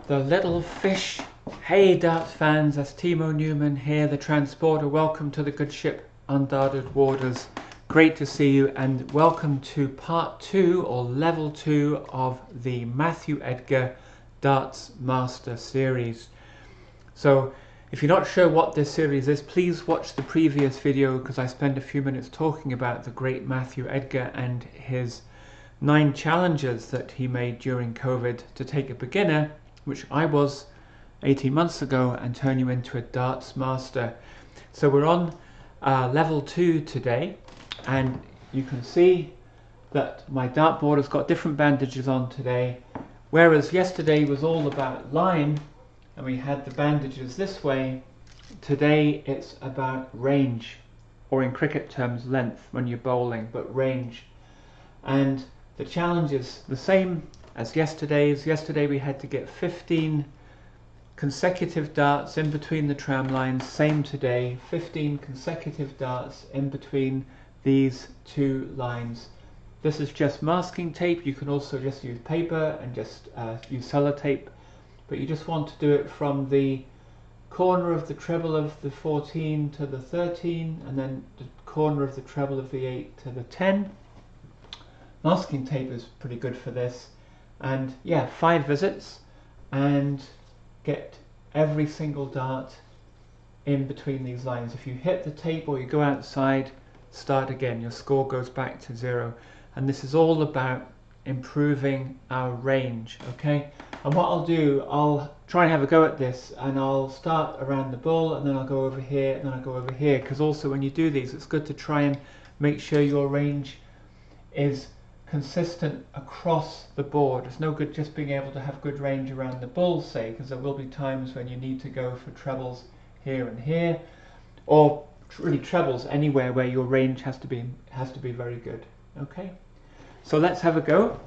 The little fish. Hey darts fans, that's Timo Newman here, the transporter. Welcome to the good ship Unguarded Waters. Great to see you, and welcome to part 2 or level 2 of the Matthew Edgar Darts Master series. So if you're not sure what this series is, please watch the previous video because I spent a few minutes talking about the great Matthew Edgar and his 9 challenges that he made during COVID to take a beginner, which I was 18 months ago, and turn you into a darts master. So we're on level 2 today, and you can see that my dartboard has got different bandages on today, whereas yesterday was all about line and we had the bandages this way. Today it's about range, or in cricket terms length when you're bowling, but range. And the challenge is the same as yesterday's. Yesterday we had to get 15 consecutive darts in between the tram lines. Same today, 15 consecutive darts in between these 2 lines. This is just masking tape. You can also just use paper and just use sellotape, but you just want to do it from the corner of the treble of the 14 to the 13, and then the corner of the treble of the 8 to the 10. Masking tape is pretty good for this. And yeah, 5 visits and get every single dart in between these lines. If you hit the tape or you go outside, start again. Your score goes back to 0. And this is all about improving our range, okay? And what I'll do, I'll try and have a go at this, and I'll start around the bull, and then I'll go over here, and then I'll go over here, because also when you do these, it's good to try and make sure your range is consistent across the board. It's no good just being able to have good range around the bull, say, because there will be times when you need to go for trebles here and here, or really trebles anywhere where your range has to be very good. Okay, so let's have a go.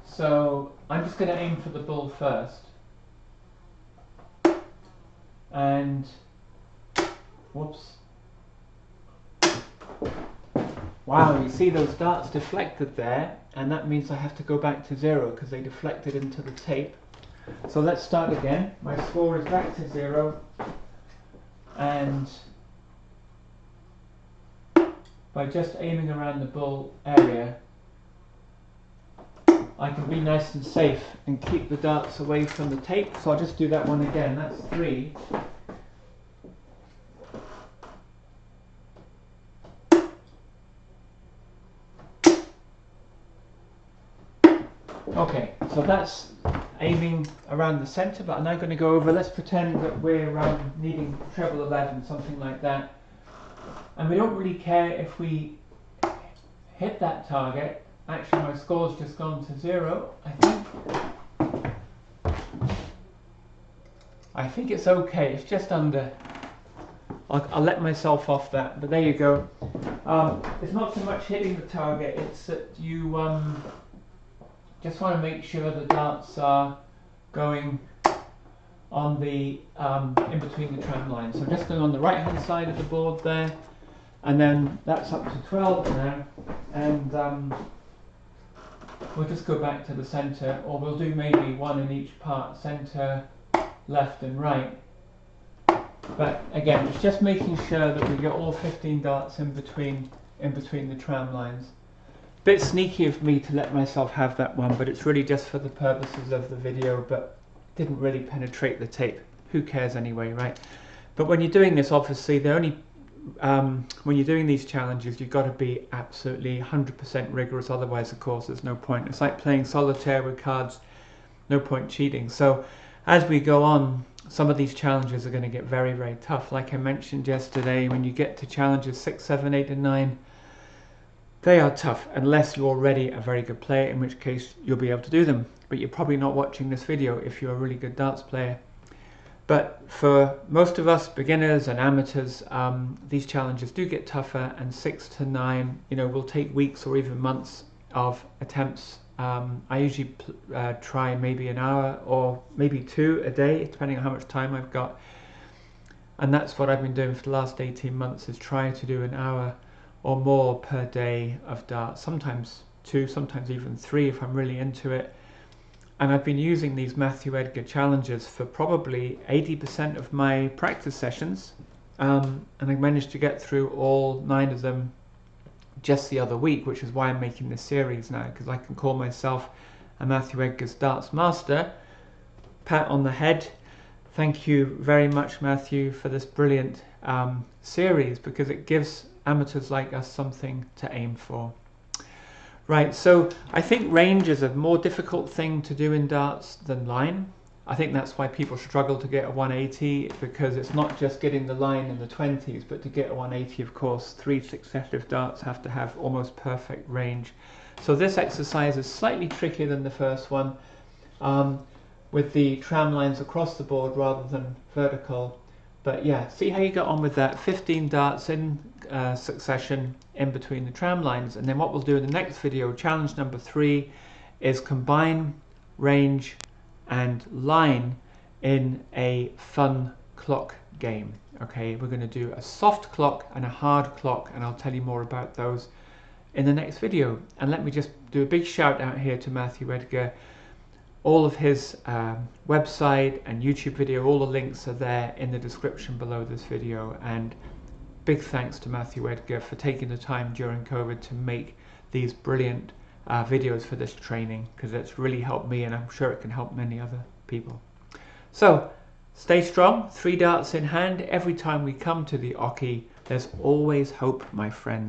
So I'm just going to aim for the bull first, and whoops. Wow, you see those darts deflected there, and that means I have to go back to 0 because they deflected into the tape. So let's start again. My score is back to 0, and by just aiming around the bull area, I can be nice and safe and keep the darts away from the tape. So I'll just do that one again. That's 3. Okay, so that's aiming around the center, but I'm now going to go over, let's pretend that we're needing treble 11, something like that. And we don't really care if we hit that target. Actually, my score's just gone to 0, I think. I think it's okay, it's just under. I'll let myself off that, but there you go. It's not so much hitting the target, it's that you just want to make sure the darts are going on the in between the tram lines. So just going on the right hand side of the board there, and then that's up to 12 now, and we'll just go back to the center, or we'll do maybe 1 in each part, center, left and right. But again, it's just making sure that we get all 15 darts in between the tram lines. Bit sneaky of me to let myself have that one, but it's really just for the purposes of the video, but didn't really penetrate the tape. Who cares anyway, right? But when you're doing this, obviously, when you're doing these challenges, you've got to be absolutely 100% rigorous, otherwise, of course, there's no point. It's like playing solitaire with cards, no point cheating. So as we go on, some of these challenges are going to get very, very tough. Like I mentioned yesterday, when you get to challenges 6, 7, 8 and 9, they are tough unless you're already a very good player, in which case you'll be able to do them. But you're probably not watching this video if you're a really good darts player. But for most of us beginners and amateurs, these challenges do get tougher, and 6 to 9, will take weeks or even months of attempts. I usually try maybe an hour or maybe 2 a day, depending on how much time I've got. And that's what I've been doing for the last 18 months, is try to do an hour or more per day of darts, sometimes 2, sometimes even 3 if I'm really into it. And I've been using these Matthew Edgar challenges for probably 80% of my practice sessions. And I managed to get through all 9 of them just the other week, which is why I'm making this series now, because I can call myself a Matthew Edgar's darts master. Pat on the head. Thank you very much, Matthew, for this brilliant series, because it gives amateurs like us something to aim for. Right, so I think range is a more difficult thing to do in darts than line. I think that's why people struggle to get a 180, because it's not just getting the line in the 20s, but to get a 180, of course, 3 successive darts have to have almost perfect range. So this exercise is slightly trickier than the first one, with the tram lines across the board rather than vertical. But yeah, see how you got on with that. 15 darts in succession in between the tram lines. And then what we'll do in the next video, challenge number 3, is combine range and line in a fun clock game. Okay, we're going to do a soft clock and a hard clock, and I'll tell you more about those in the next video. And let me just do a big shout out here to Matthew Edgar. All of his website and YouTube video, all the links are there in the description below this video. And big thanks to Matthew Edgar for taking the time during COVID to make these brilliant videos for this training, because it's really helped me, and I'm sure it can help many other people. So stay strong, 3 darts in hand. Every time we come to the Oki, there's always hope, my friends.